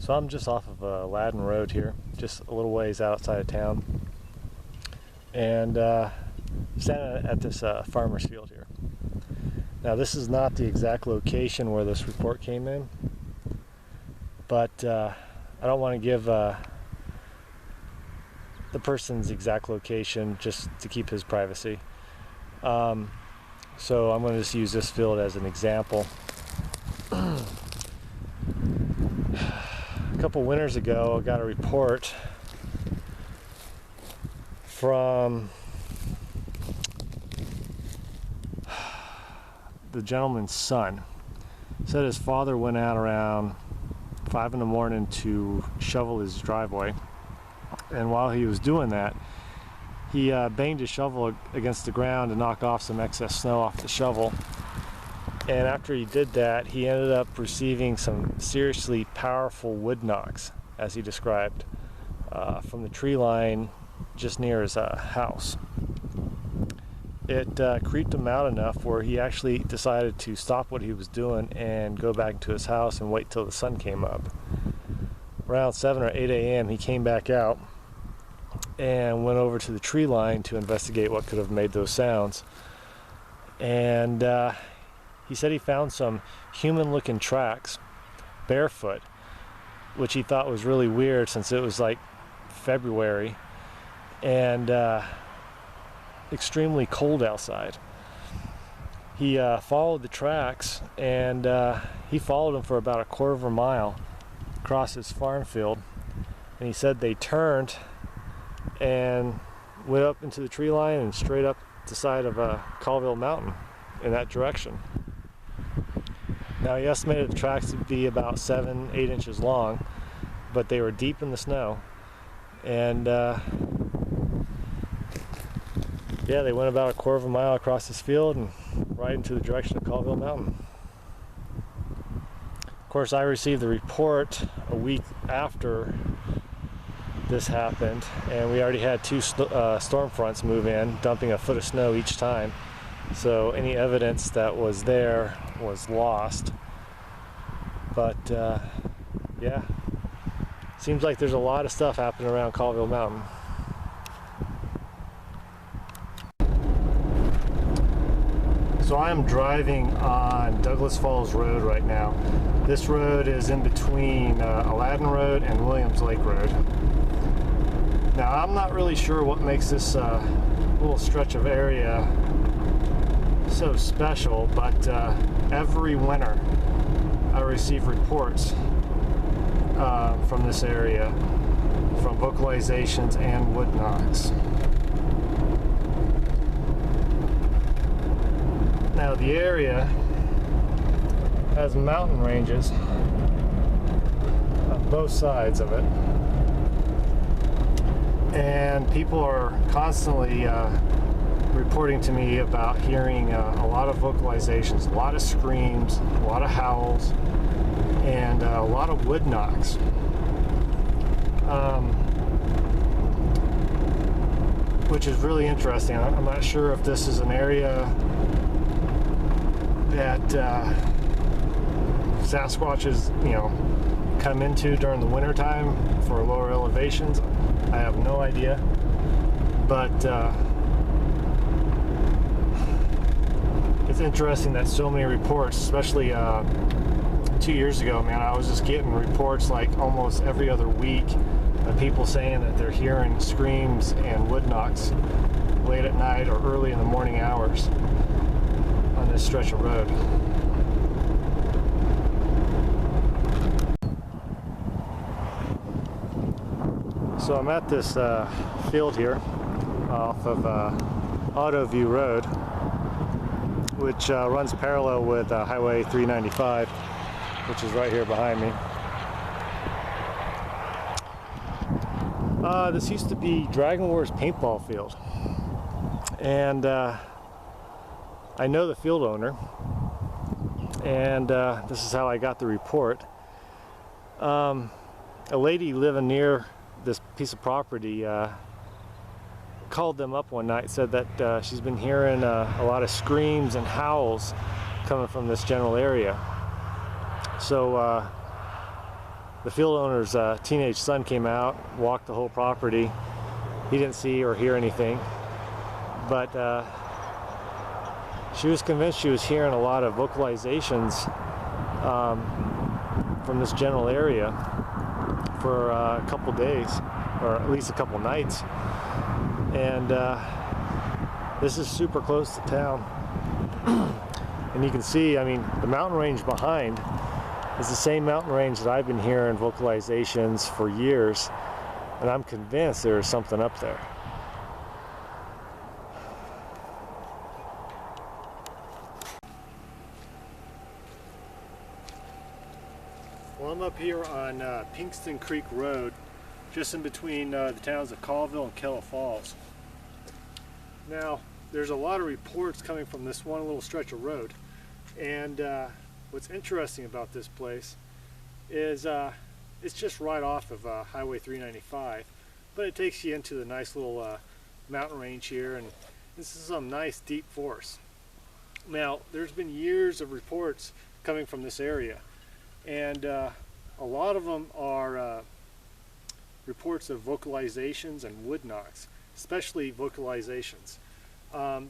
So I'm just off of Aladdin Road here, just a little ways outside of town, and standing at this farmer's field here. Now this is not the exact location where this report came in, but I don't want to give the person's exact location just to keep his privacy. So I'm going to just use this field as an example. A couple winters ago, I got a report from the gentleman's son. Said his father went out around 5 in the morning to shovel his driveway, and while he was doing that, he banged his shovel against the ground to knock off some excess snow off the shovel. And after he did that, he ended up receiving some seriously powerful wood knocks, as he described, from the tree line just near his house. It creeped him out enough where he actually decided to stop what he was doing and go back to his house and wait till the sun came up. Around 7 or 8 a.m. he came back out and went over to the tree line to investigate what could have made those sounds. And he said he found some human-looking tracks, barefoot, which he thought was really weird since it was like February and extremely cold outside. He followed the tracks, and he followed them for about a quarter of a mile across his farm field, and he said they turned and went up into the tree line and straight up the side of Colville Mountain in that direction. Now he estimated the tracks to be about 7-8 inches long, but they were deep in the snow, and yeah, they went about a quarter of a mile across this field and right into the direction of Colville Mountain. Of course, I received the report a week after this happened, and we already had 2 storm fronts move in, dumping a foot of snow each time. So any evidence that was there was lost. But yeah, seems like there's a lot of stuff happening around Colville Mountain. So I'm driving on Douglas Falls Road right now. This road is in between Aladdin Road and Williams Lake Road. Now I'm not really sure what makes this little stretch of area so special, but every winter I receive reports from this area, from vocalizations and wood knocks. Now the area has mountain ranges on both sides of it, and people are constantly reporting to me about hearing a lot of vocalizations, a lot of screams, a lot of howls, and a lot of wood knocks. Which is really interesting. I'm not sure if this is an area that Sasquatches, come into during the winter time for lower elevations. I have no idea, but it's interesting that so many reports, especially 2 years ago, man, I was just getting reports like almost every other week of people saying that they're hearing screams and wood knocks late at night or early in the morning hours on this stretch of road. So I'm at this field here off of Autoview Road, which runs parallel with Highway 395, which is right here behind me. This used to be Dragon Wars paintball field, and I know the field owner, and this is how I got the report. A lady living near this piece of property called them up one night, said that she's been hearing a lot of screams and howls coming from this general area. So the field owner's teenage son came out, walked the whole property. He didn't see or hear anything, but she was convinced she was hearing a lot of vocalizations from this general area for a couple days, or at least a couple nights. And this is super close to town. And you can see, I mean, the mountain range behind is the same mountain range that I've been hearing vocalizations for years, and I'm convinced there is something up there. Well, I'm up here on Pinkston Creek Road, just in between the towns of Colville and Kettle Falls. Now, there's a lot of reports coming from this one little stretch of road, and what's interesting about this place is it's just right off of Highway 395, but it takes you into the nice little mountain range here, and this is some nice deep forest. Now, there's been years of reports coming from this area, and a lot of them are reports of vocalizations and wood knocks, especially vocalizations.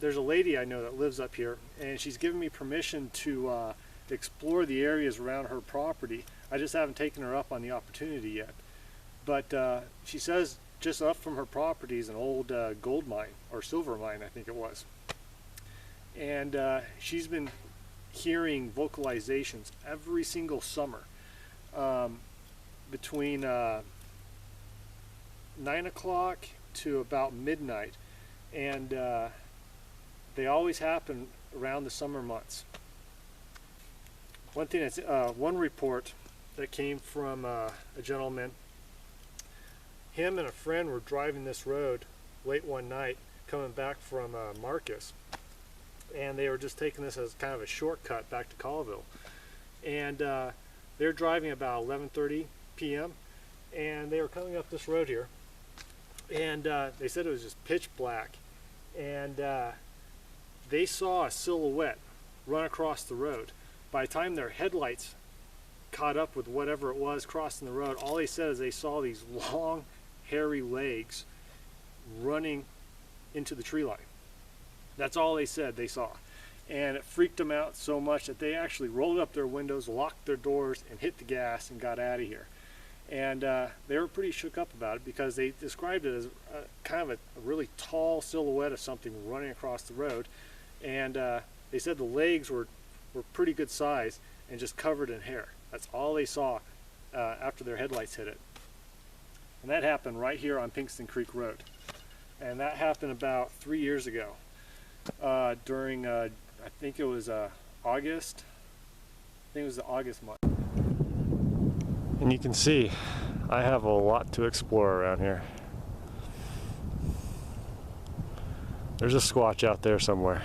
There's a lady I know that lives up here, and she's given me permission to explore the areas around her property. I just haven't taken her up on the opportunity yet. But she says just up from her property is an old gold mine, or silver mine, I think it was. And she's been hearing vocalizations every single summer between 9 o'clock to about midnight. And they always happen around the summer months. One thing that's one report that came from a gentleman. Him and a friend were driving this road late one night, coming back from Marcus, and they were just taking this as kind of a shortcut back to Colville. And they were driving about 11:30 p.m. and they were coming up this road here, and they said it was just pitch black, and they saw a silhouette run across the road. By the time their headlights caught up with whatever it was crossing the road, all they said is they saw these long, hairy legs running into the tree line. That's all they said they saw. And it freaked them out so much that they actually rolled up their windows, locked their doors, and hit the gas and got out of here. And they were pretty shook up about it, because they described it as kind of a really tall silhouette of something running across the road. And they said the legs were pretty good size and just covered in hair. That's all they saw after their headlights hit it. And that happened right here on Pinkston Creek Road. And that happened about 3 years ago during, I think it was August. I think it was the August month. And you can see I have a lot to explore around here. There's a squatch out there somewhere.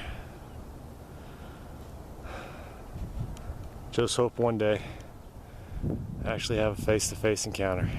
Just hope one day I actually have a face-to-face encounter.